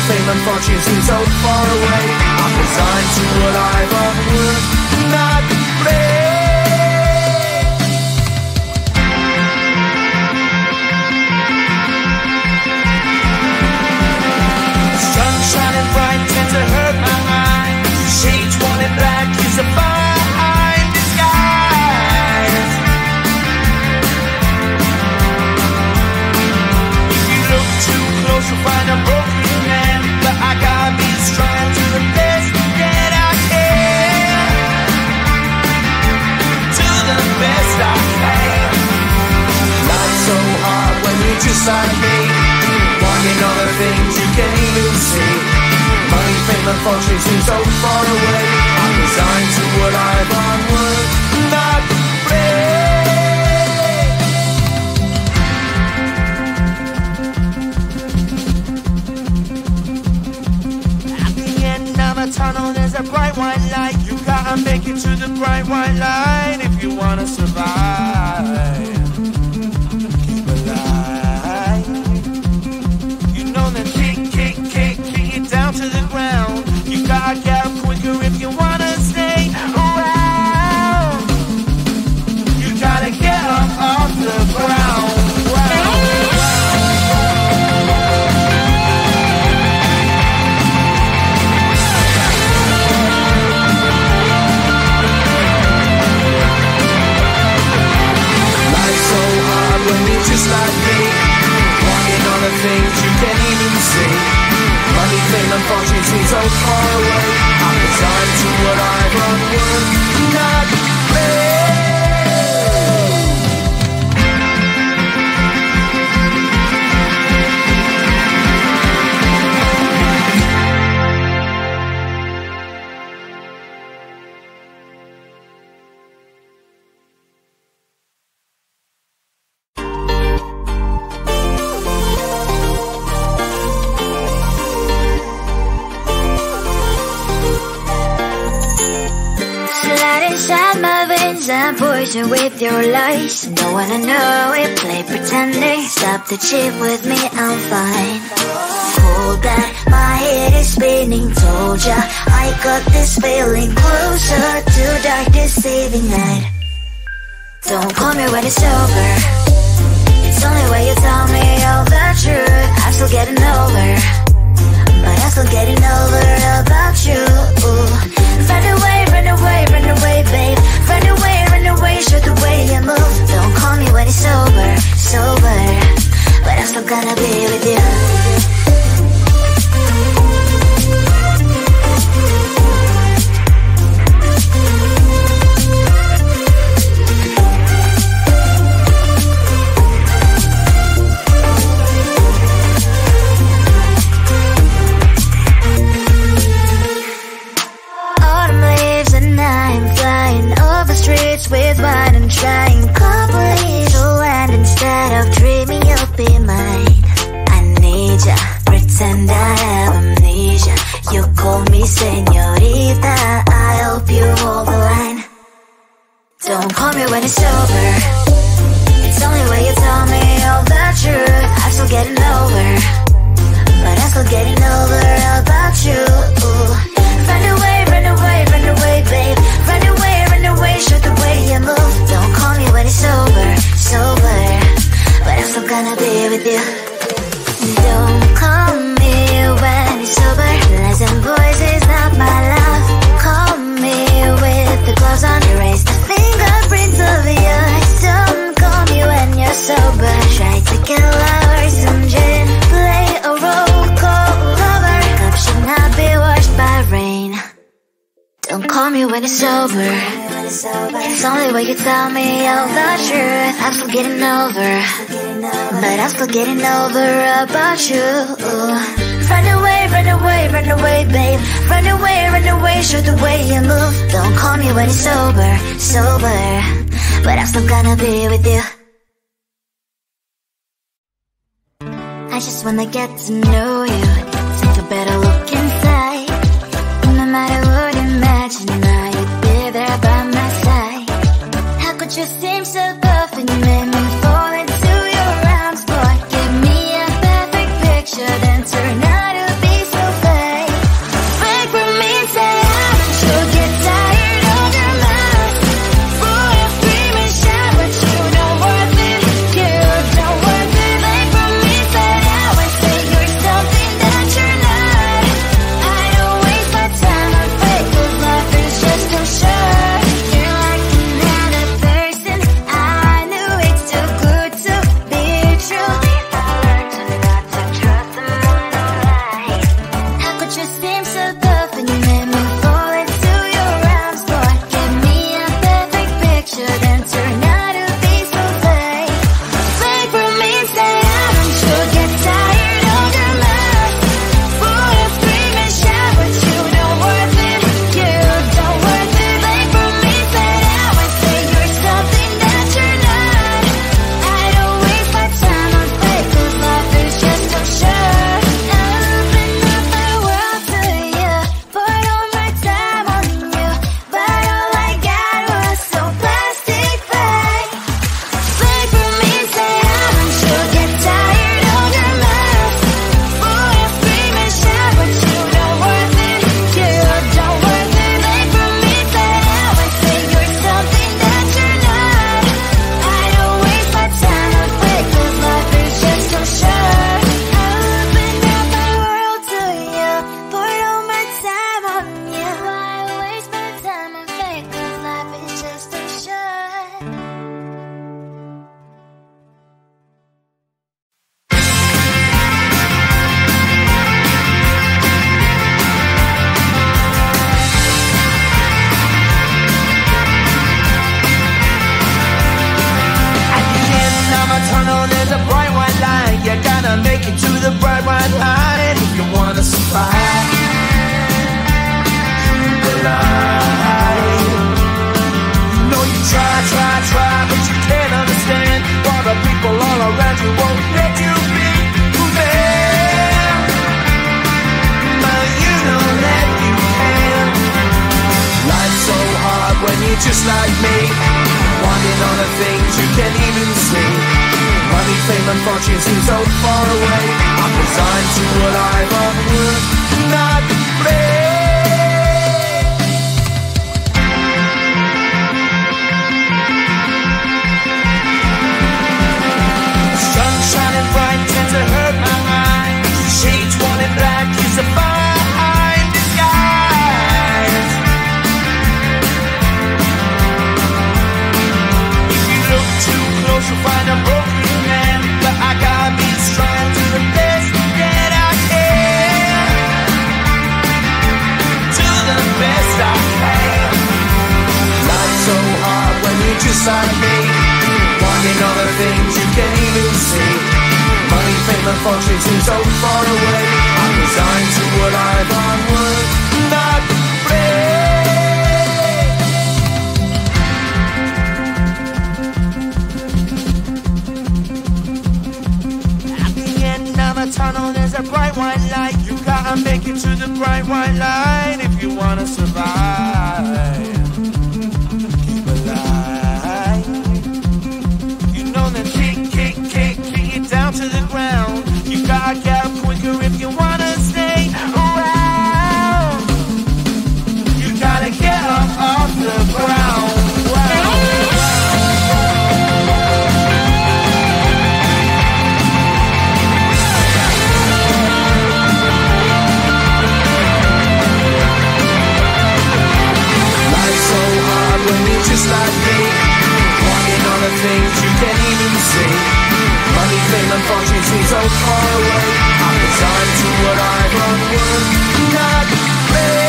fame and fortune seem so far away. I'm resigned to a life of work, not play. Sun shining bright tends to hurt my mind. Shades worn in black is a fine disguise. If you look too close you'll find a broken man, but I got me strong to the best that I can. To the best I can. Life's so hard when you're just like me, wanting all the things you can't even see. Money, fame and fortune seem so far away. I'm resigned to a life on work, not play. At the end of a tunnel there's a bright white light. You gotta make it to the bright white light if you wanna survive. Keep alive. You know that kick it down to the ground. You gotta get up quicker if you wanna stay around. You gotta get up off the ground. Life's so hard when you're just like me, wanting all the things you can't even see. Money, fame and fortune seem so far away. I'm resigned to what I've run work, not play. And poison with your lies. Don't wanna know it, play pretending. Stop the cheat with me, I'm fine. Hold that, my head is spinning. Told ya, I got this feeling. Closer to dark deceiving night. Don't call me when it's over. It's only when you tell me all the truth. I'm still getting over, but I'm still getting over about you. Run away, run away, run away, babe. Run away, run away, show the way you move. Don't call me when it's sober, sober, but I'm still gonna be with you. Streets with wine and trying company to land instead of dreaming you'll be mine. I need ya, pretend I have amnesia. You call me señorita, I hope you hold the line. Don't call me when it's over. It's only when you tell me all the truth. I'm still getting over, but I'm still getting over about you. Run away, run away, run away, babe. Run away, run away, show the way you move. Don't call me when it's sober, sober, but I'm still gonna be with you. Don't call me when it's sober. Lies and voices, not my love. Call me with the gloves on. Erase the fingerprints of yours. Don't call me when you're sober. Try to kill hours, some gin. Play a role, call lover. Cup should not be washed by rain. Don't call me when it's over. It's only when you tell me all the truth. I'm still getting over, but I'm still getting over about you. Run away, run away, run away, babe. Run away, show the way you move. Don't call me when it's sober, sober, but I'm still gonna be with you. I just wanna get to know you, take a better look inside. No matter what, imagine now you'd be there by my side. How could you seem so perfect? You made me fall into your arms, boy. Give me a perfect picture, then turn out to be so like me, wanting all the things you can't even see. Money, fame and fortune seem so far away. I'm resigned to what I've unworth, not play. Sun shining bright tends to hurt my mind. Shades worn in black is a fine disguise. If you look too close you'll find a broken man, but I gotta be strong to the best that I can. To the best I can. Life's so hard when you're just like me, wanting all the things you can't even see. Money, fame and fortune seem so far away. I'm resigned to what I've unworth, not play. At the end of a tunnel there's a bright white light. You gotta make it to the bright white light if you wanna survive. Keep alive. You know that kick it down to the ground. You gotta get up quicker if you wanna stay around. You gotta get up off the ground. Life's so hard when you're just like me, wanting all the things you can't even see. Money, fame and fortune seem so far away. I'm resigned to what I've unworth, not play.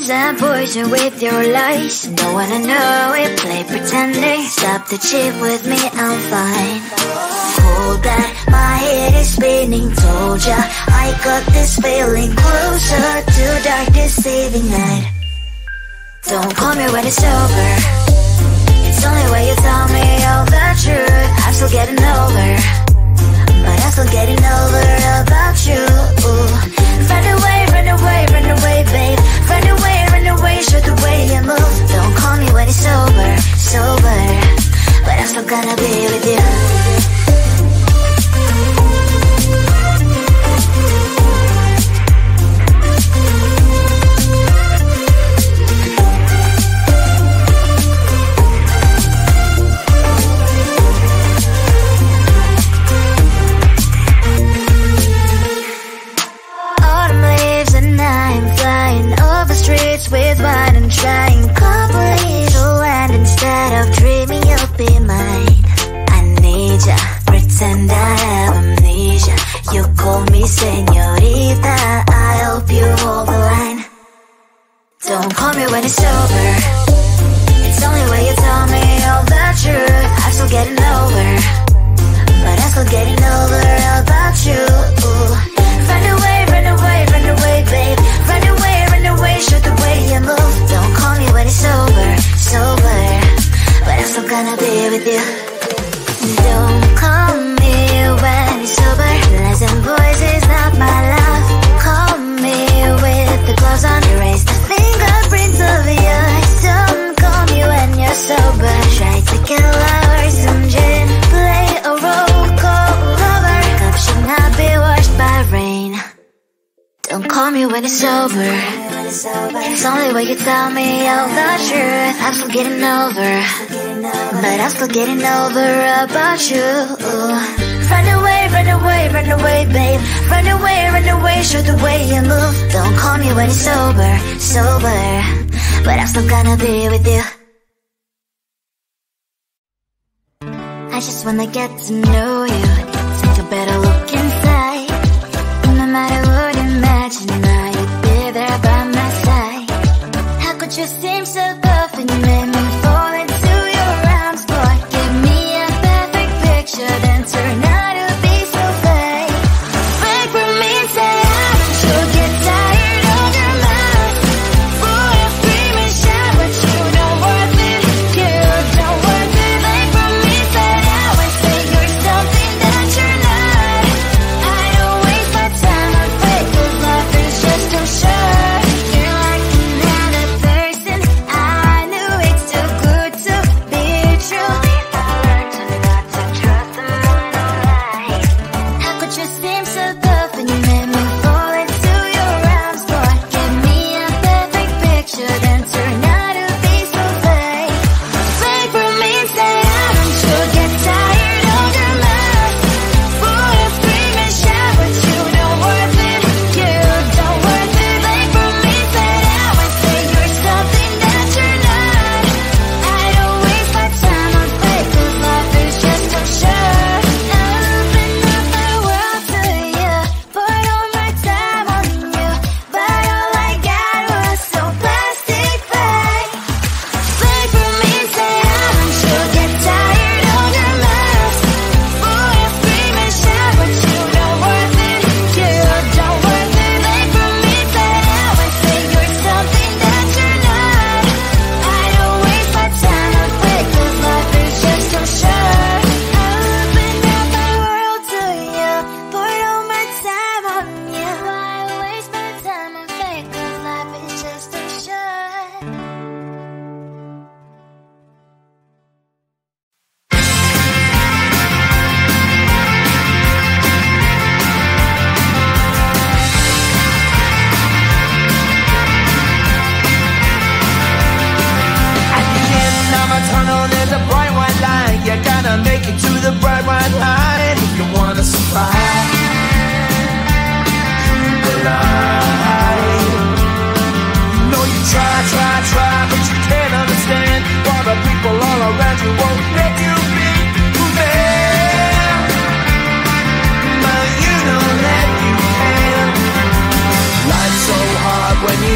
And poison with your lies. Don't wanna know it, play pretending. Stop the cheat with me, I'm fine. Hold that, my head is spinning. Told ya, I got this feeling. Closer to dark deceiving night. Don't call me when it's over. It's only when you tell me all the truth. I'm still getting over, but I'm still getting over about you. Run away, run away, run away, babe. Run away, run away, show the way you move. Don't call me when it's sober, sober, but I'm still gonna be with you. Streets with wine and trying complete to land instead of dreaming you'll be mine. I need ya, pretend I have amnesia. You call me señorita, I hope you hold the line. Don't call me when it's over. It's only when you tell me all the truth. I'm still getting over, but I'm still getting over about you. Run away, run away, run away, babe. Run away, run away, show the way you move. Don't call me when it's sober, sober, but I'm still gonna be with you. Don't call me when it's sober. Lies and voices, not my love. Call me with the gloves on. Erase the fingerprints of yours. Don't call me when you're sober. Try to kill our some gin. Play a role, call lover. Cup should not be washed by rain. Don't call me when it's over. It's only when you tell me all the truth. I'm still getting over, but I'm still getting over about you. Run away, run away, run away, babe. Run away, show the way you move. Don't call me when it's sober, sober, but I'm still gonna be with you. I just wanna get to know you, take a better look inside. No matter what, imagine now you'd be there by my side. How could you seem so perfect, you made me fall into your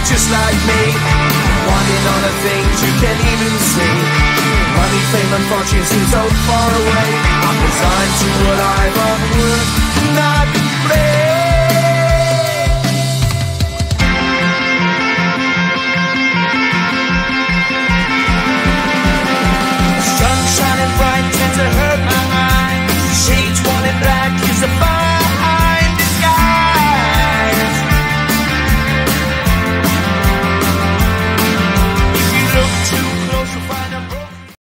just like me, wanting all the things you can't even see. Money, fame and fortune seem so far away. I'm resigned to what I've worth, not